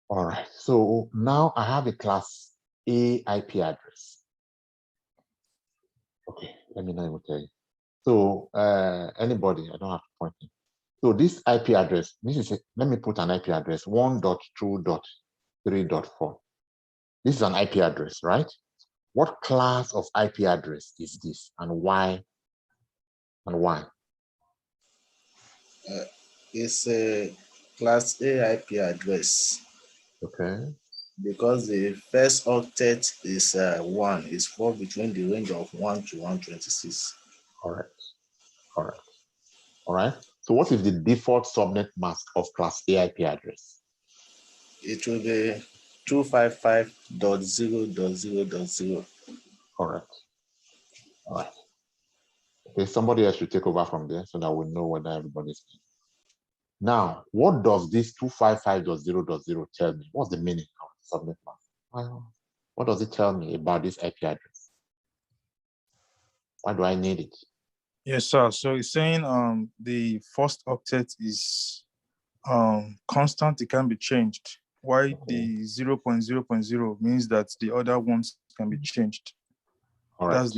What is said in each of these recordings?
All right. So now I have a class A IP address. Okay, let me not even tell you. So anybody, I don't have to point it. So this IP address, let me put an IP address 1.2.3.4. This is an IP address, right? What class of IP address is this and why? And why? It's a class A IP address. Okay. Because the first octet is 1, is fall between the range of 1 to 126. Correct. Correct. All right. So what is the default subnet mask of class A IP address? It will be 255.0.0.0. Correct. All right. Okay, somebody else should take over from there so that we know whether everybody's in. Now, what does this 255.0.0 tell me? What's the meaning of the subnet mask? What does it tell me about this IP address? Why do I need it? Yes, sir. So it's saying the first octet is constant, it can be changed. Why the 0.0.0 means that the other ones can be changed. All right.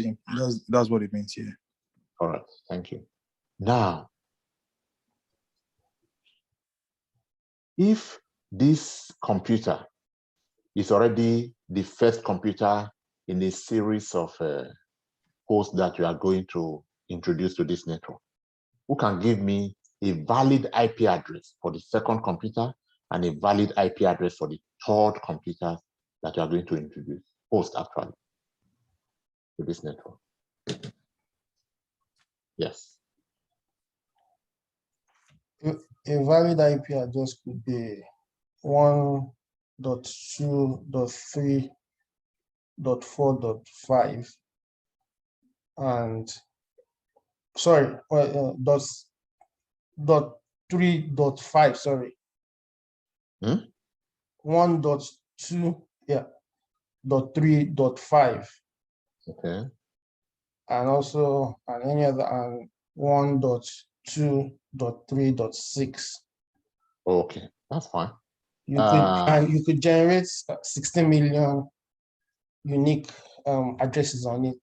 That's what it means here. All right, thank you. Now, if this computer is already the first computer in a series of hosts that you are going to introduce to this network, who can give me a valid IP address for the second computer and a valid IP address for the third computer that you are going to introduce, host actually, to this network? Yes. A valid IP address could be 1.2.3.4.5 and dot 3.5, sorry. 1.2, yeah, dot 3.5. Okay. And also any other, and 1.2.3.6. Okay, that's fine. You could generate 16 million unique addresses on it,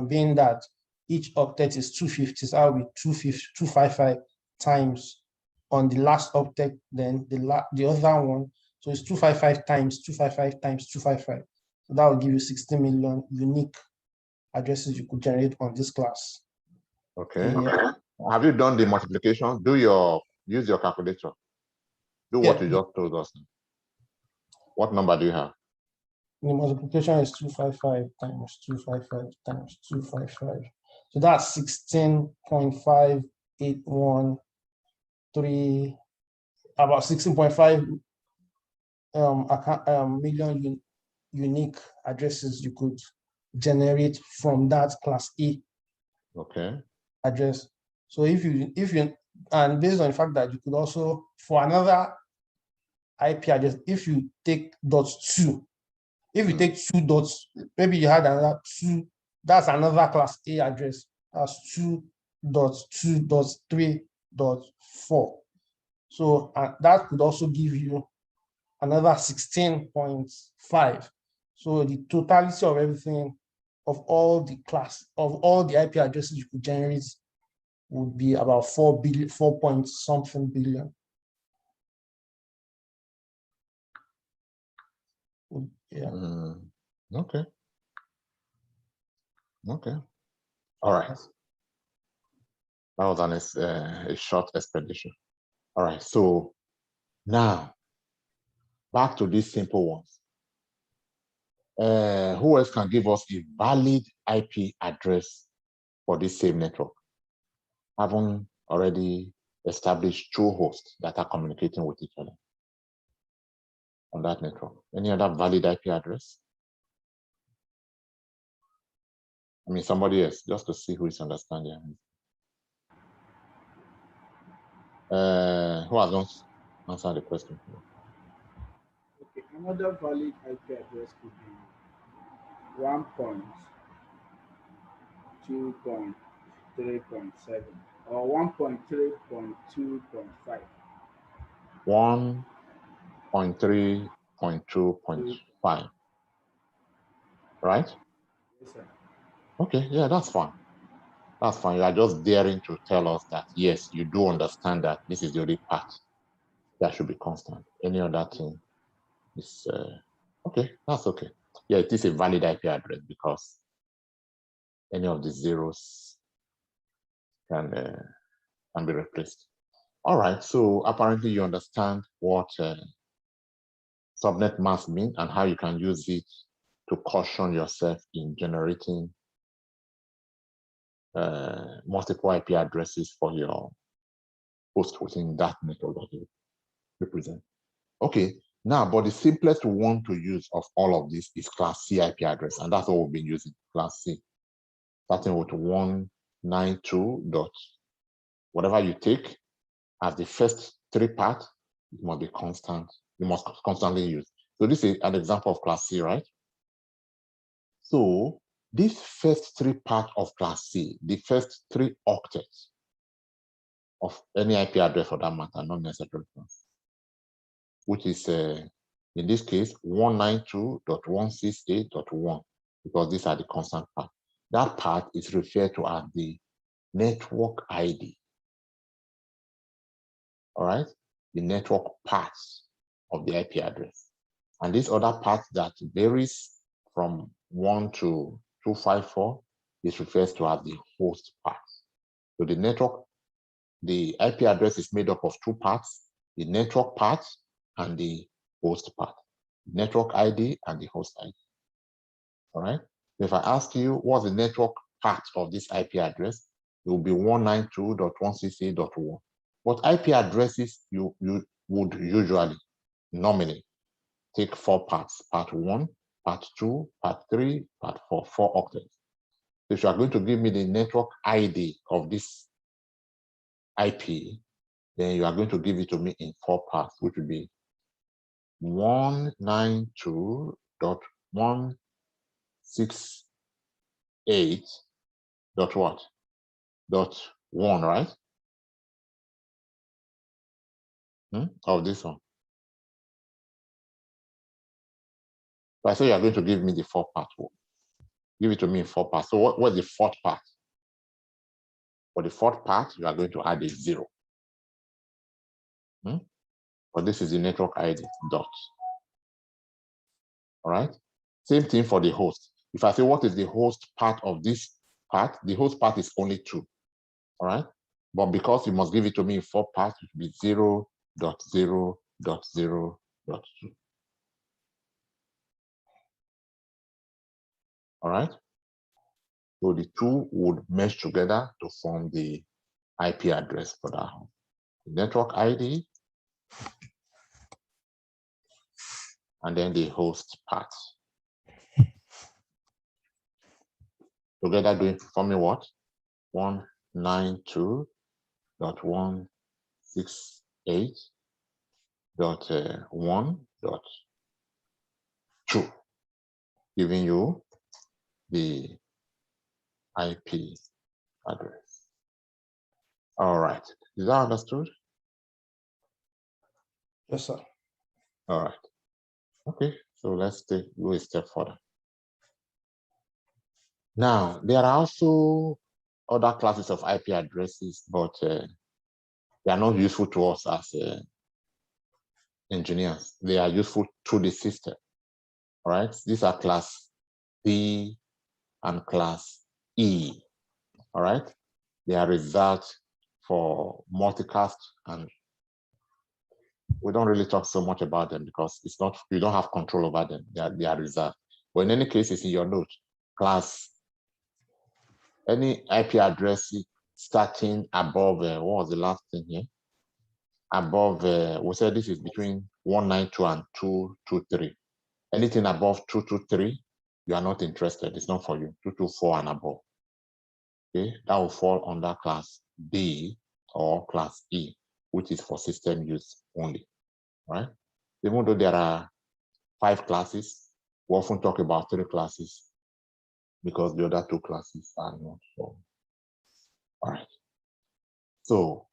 being that each octet is 250, so that will be 255 times on the last octet, then the other one. So it's 255 times 255 times 255. So that will give you 16 million unique addresses you could generate on this class. Okay. Yeah. Have you done the multiplication? Use your calculator. Do what you just told us. What number do you have? The multiplication is 255 times 255 times 255. So that's 16.5813, about 16.5 million unique addresses you could generate from that class A address. So if you and based on the fact that you could also, for another IP address, if you take .2, if you take 2 dots, maybe you had another 2, that's another class A address. That's 2.2.3.4. So that could also give you another 16.5. So the totality of everything, of all the IP addresses you could generate, would be about 4 point something billion. Yeah. Okay. Okay. All right. That was a short expedition. All right. So now back to these simple ones. Who else can give us a valid IP address for this same network? Haven't already established two hosts that are communicating with each other on that network. Any other valid IP address? I mean, somebody else, just to see who is understanding. Who has not answered the question? Okay, another valid IP address could be 1.2.3.7 or 1.3.2.5. 1.3 0.2.5, right? Yes, sir. Okay, yeah, that's fine. That's fine. You are just daring to tell us that, yes, you do understand that this is the only part that should be constant. Any other thing is, okay, that's okay. Yeah, it is a valid IP address because any of the zeros can be replaced. All right, so apparently you understand what subnet mask means and how you can use it to caution yourself in generating multiple IP addresses for your host within that network that you represent. Okay, now, but the simplest one to use of all of this is class C IP address, and that's what we've been using, class C, starting with 192 dot whatever you take as the first three parts, it must be constant. You must constantly use. So this is an example of class C, right? So this first three parts of class C, the first three octets of any IP address for that matter, not necessarily, which is in this case 192.168.1, because these are the constant part. That part is referred to as the network ID. All right, the network parts of the IP address. And this other part that varies from 1 to 254 is referred to as the host part. So the network, the IP address is made up of two parts, the network part and the host part, network ID and the host ID. All right. If I ask you what's the network part of this IP address, it will be 192.168.1. But IP addresses you would usually normally take four parts: part 1, part 2, part 3, part 4, 4 octets. If you are going to give me the network ID of this IP, then you are going to give it to me in 4 parts, which would be 192.168 dot what? Dot 1, right? Of this one. So I say you are going to give me the 4 part. Give it to me in 4 parts. So what's the 4th part? For the 4th part, you are going to add a 0. But this is the network ID, dot. All right. Same thing for the host. If I say what is the host part of this part, the host part is only 2. All right. But because you must give it to me in 4 parts, it will be 0.0.0.2. All right. So the 2 would mesh together to form the IP address for that host. The network ID and then the host part. Together forming what? 192.168.1.2, giving you the IP address. All right. Is that understood? Yes, sir. All right. Okay. So let's go a step further. Now, there are also other classes of IP addresses, but they are not useful to us as engineers. They are useful to the system. All right. These are class B and class E. All right. They are reserved for multicast, and we don't really talk so much about them because it's not, you don't have control over them. They are reserved. But in any case, it's in your note. Class, any IP address starting above, what was the last thing here? Above, we said this is between 192 and 223. Anything above 223, you are not interested. It's not for you. 224 and above. Okay, that will fall under class B or class E, which is for system use only, right? Even though there are 5 classes, we often talk about 3 classes because the other 2 classes are not for. All right. So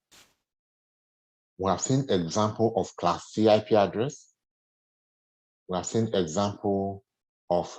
we have seen example of class C IP address, we have seen example of